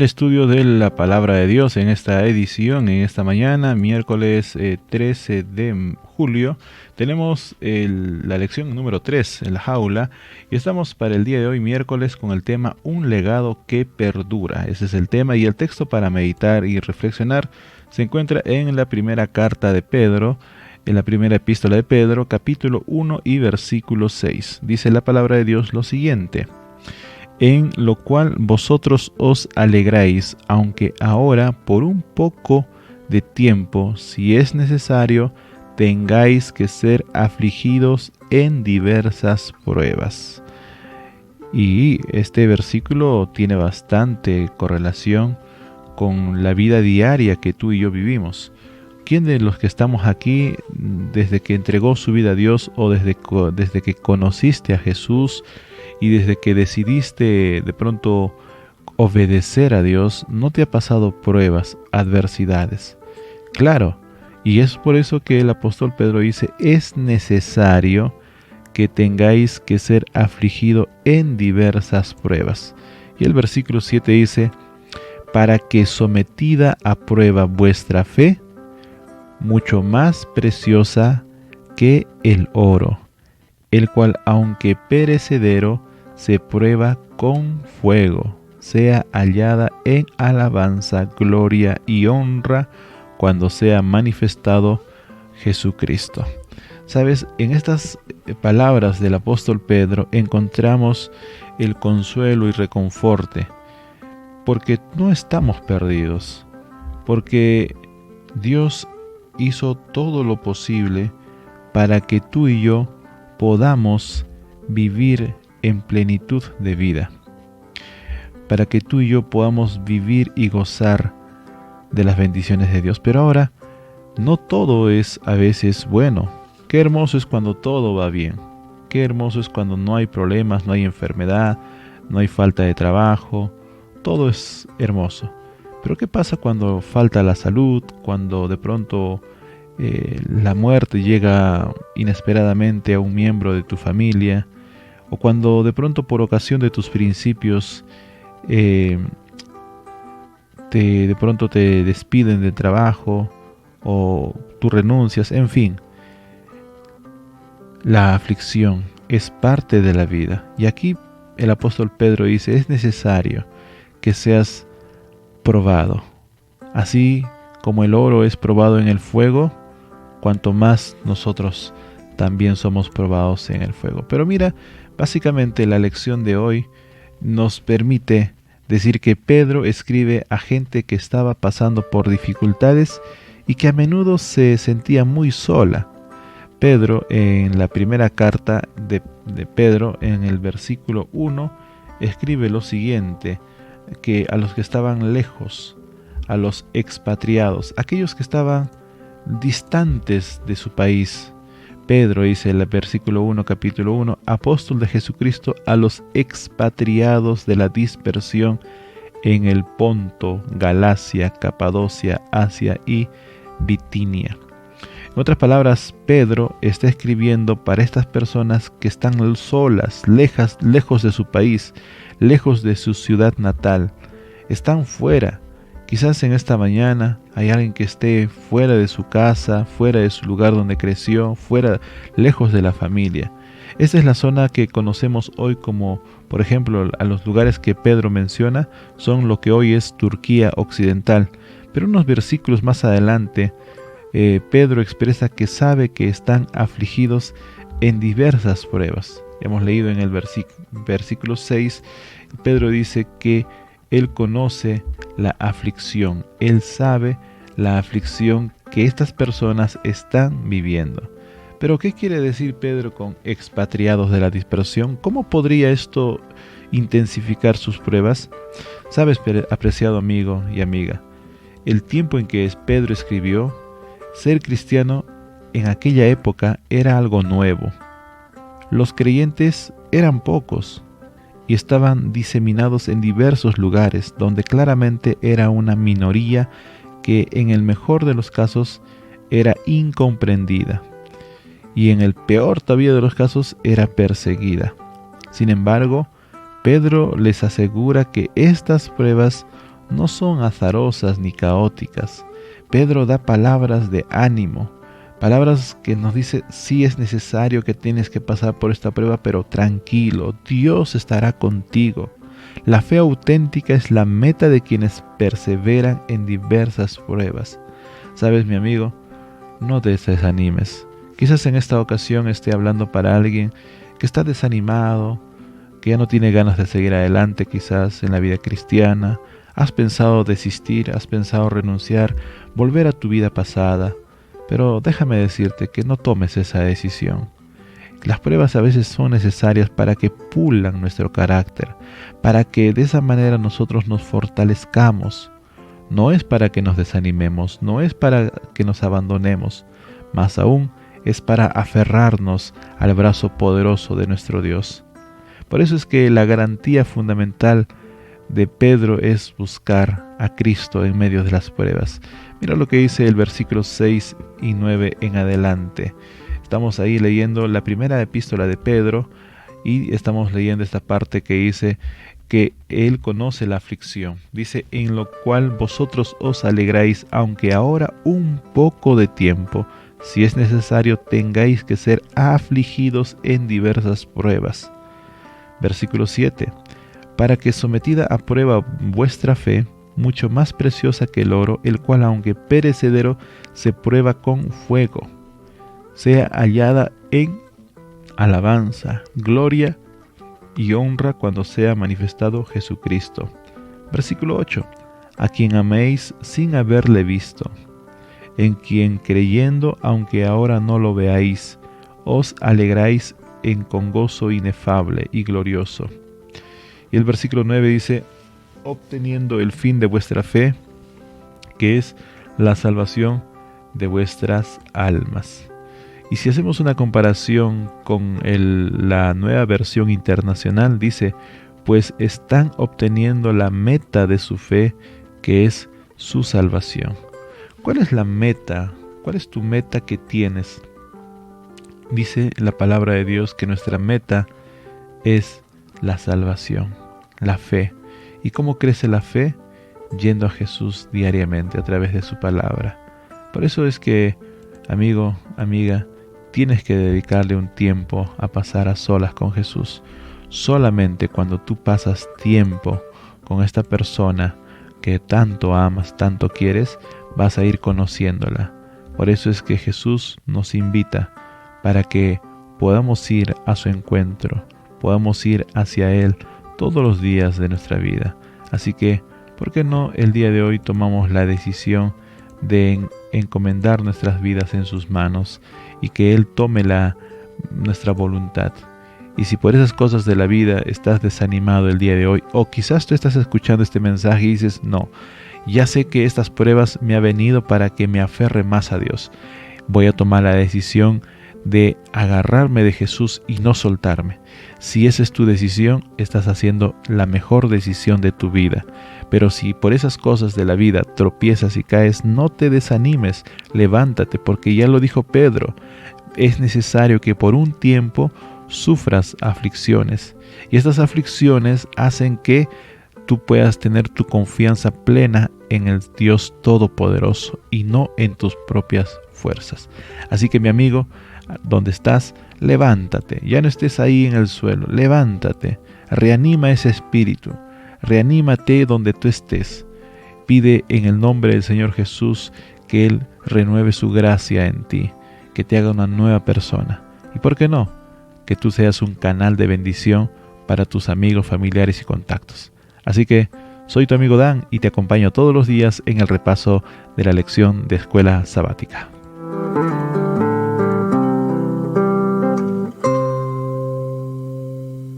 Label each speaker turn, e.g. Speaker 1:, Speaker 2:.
Speaker 1: el estudio de la palabra de Dios en esta edición, en esta mañana, miércoles 13 de julio. Tenemos la lección número 3 en la jaula y estamos para el día de hoy, miércoles, con el tema Un legado que perdura. Ese es el tema, y el texto para meditar y reflexionar se encuentra en la primera carta de Pedro, en la primera epístola de Pedro, capítulo 1 y versículo 6. Dice la palabra de Dios lo siguiente: en lo cual vosotros os alegráis, aunque ahora por un poco de tiempo, si es necesario, tengáis que ser afligidos en diversas pruebas. Y este versículo tiene bastante correlación con la vida diaria que tú y yo vivimos. ¿Quién de los que estamos aquí, desde que entregó su vida a Dios o desde que conociste a Jesús y desde que decidiste de pronto obedecer a Dios, no te ha pasado pruebas, adversidades? Claro, y es por eso que el apóstol Pedro dice: es necesario que tengáis que ser afligido en diversas pruebas. Y el versículo 7 dice: para que sometida a prueba vuestra fe, mucho más preciosa que el oro, el cual aunque perecedero, se prueba con fuego, sea hallada en alabanza, gloria y honra cuando sea manifestado Jesucristo. Sabes, en estas palabras del apóstol Pedro encontramos el consuelo y reconforte, porque no estamos perdidos, porque Dios hizo todo lo posible para que tú y yo podamos vivir en plenitud de vida, para que tú y yo podamos vivir y gozar de las bendiciones de Dios. Pero ahora, no todo es a veces bueno. Qué hermoso es cuando todo va bien. Qué hermoso es cuando no hay problemas, no hay enfermedad, no hay falta de trabajo. Todo es hermoso. Pero ¿qué pasa cuando falta la salud, cuando de pronto la muerte llega inesperadamente a un miembro de tu familia, o cuando de pronto por ocasión de tus principios de pronto te despiden del trabajo o tú renuncias? En fin, la aflicción es parte de la vida. Y aquí el apóstol Pedro dice: es necesario que seas probado. Así como el oro es probado en el fuego, cuanto más nosotros también somos probados en el fuego. Pero mira, básicamente la lección de hoy nos permite decir que Pedro escribe a gente que estaba pasando por dificultades y que a menudo se sentía muy sola. Pedro, en la primera carta de Pedro, en el versículo 1, escribe lo siguiente: que a los que estaban lejos, a los expatriados, aquellos que estaban distantes de su país. Pedro dice en el versículo 1, capítulo 1, apóstol de Jesucristo a los expatriados de la dispersión en el Ponto, Galacia, Capadocia, Asia y Bitinia. En otras palabras, Pedro está escribiendo para estas personas que están solas, lejos de su país, lejos de su ciudad natal. Están fuera. Quizás en esta mañana hay alguien que esté fuera de su casa, fuera de su lugar donde creció, lejos de la familia. Esta es la zona que conocemos hoy como, por ejemplo, a los lugares que Pedro menciona, son lo que hoy es Turquía occidental. Pero unos versículos más adelante, Pedro expresa que sabe que están afligidos en diversas pruebas. Hemos leído en el versículo 6, Pedro dice que él conoce la aflicción, él sabe la aflicción que estas personas están viviendo. Pero ¿qué quiere decir Pedro con expatriados de la dispersión? ¿Cómo podría esto intensificar sus pruebas? Sabes, apreciado amigo y amiga, el tiempo en que Pedro escribió, ser cristiano en aquella época era algo nuevo. Los creyentes eran pocos y estaban diseminados en diversos lugares, donde claramente era una minoría que en el mejor de los casos era incomprendida y en el peor todavía de los casos era perseguida. Sin embargo, Pedro les asegura que estas pruebas no son azarosas ni caóticas. Pedro da palabras de ánimo, palabras que nos dice, sí es necesario que tienes que pasar por esta prueba, pero tranquilo, Dios estará contigo. La fe auténtica es la meta de quienes perseveran en diversas pruebas. ¿Sabes, mi amigo? No te desanimes. Quizás en esta ocasión esté hablando para alguien que está desanimado, que ya no tiene ganas de seguir adelante quizás en la vida cristiana. Has pensado desistir, has pensado renunciar, volver a tu vida pasada. Pero déjame decirte que no tomes esa decisión. Las pruebas a veces son necesarias para que pulan nuestro carácter, para que de esa manera nosotros nos fortalezcamos. No es para que nos desanimemos, no es para que nos abandonemos, más aún es para aferrarnos al brazo poderoso de nuestro Dios. Por eso es que la garantía fundamental de Pedro es buscar a Cristo en medio de las pruebas. Mira lo que dice el versículo 6 y 9 en adelante. Estamos ahí leyendo la primera epístola de Pedro y estamos leyendo esta parte que dice que él conoce la aflicción. Dice, en lo cual vosotros os alegráis, aunque ahora un poco de tiempo, si es necesario, tengáis que ser afligidos en diversas pruebas. Versículo 7. Para que sometida a prueba vuestra fe, mucho más preciosa que el oro, el cual aunque perecedero, se prueba con fuego, sea hallada en alabanza, gloria y honra cuando sea manifestado Jesucristo. Versículo 8. A quien améis sin haberle visto, en quien creyendo, aunque ahora no lo veáis, os alegráis con gozo inefable y glorioso. Y el versículo 9 dice, obteniendo el fin de vuestra fe, que es la salvación de vuestras almas. Y si hacemos una comparación con la nueva versión internacional, dice, pues están obteniendo la meta de su fe, que es su salvación. ¿Cuál es la meta? ¿Cuál es tu meta que tienes? Dice la palabra de Dios que nuestra meta es la salvación, la fe. ¿Y cómo crece la fe? Yendo a Jesús diariamente a través de su palabra. Por eso es que, amigo, amiga, tienes que dedicarle un tiempo a pasar a solas con Jesús. Solamente cuando tú pasas tiempo con esta persona que tanto amas, tanto quieres, vas a ir conociéndola. Por eso es que Jesús nos invita para que podamos ir a su encuentro, podamos ir hacia Él todos los días de nuestra vida. Así que, ¿por qué no el día de hoy tomamos la decisión de encomendar nuestras vidas en sus manos y que Él tome nuestra voluntad? Y si por esas cosas de la vida estás desanimado el día de hoy, o quizás tú estás escuchando este mensaje y dices, no, ya sé que estas pruebas me han venido para que me aferre más a Dios. Voy a tomar la decisión de agarrarme de Jesús y no soltarme. Si esa es tu decisión, estás haciendo la mejor decisión de tu vida. Pero si por esas cosas de la vida tropiezas y caes, no te desanimes, levántate, porque ya lo dijo Pedro, es necesario que por un tiempo sufras aflicciones. Y estas aflicciones hacen que tú puedas tener tu confianza plena en el Dios Todopoderoso y no en tus propias fuerzas. Así que mi amigo, donde estás, levántate, ya no estés ahí en el suelo, levántate, reanima ese espíritu, reanímate donde tú estés. Pide en el nombre del Señor Jesús que Él renueve su gracia en ti, que te haga una nueva persona. Y por qué no, que tú seas un canal de bendición para tus amigos, familiares y contactos. Así que soy tu amigo Dan y te acompaño todos los días en el repaso de la lección de Escuela Sabática.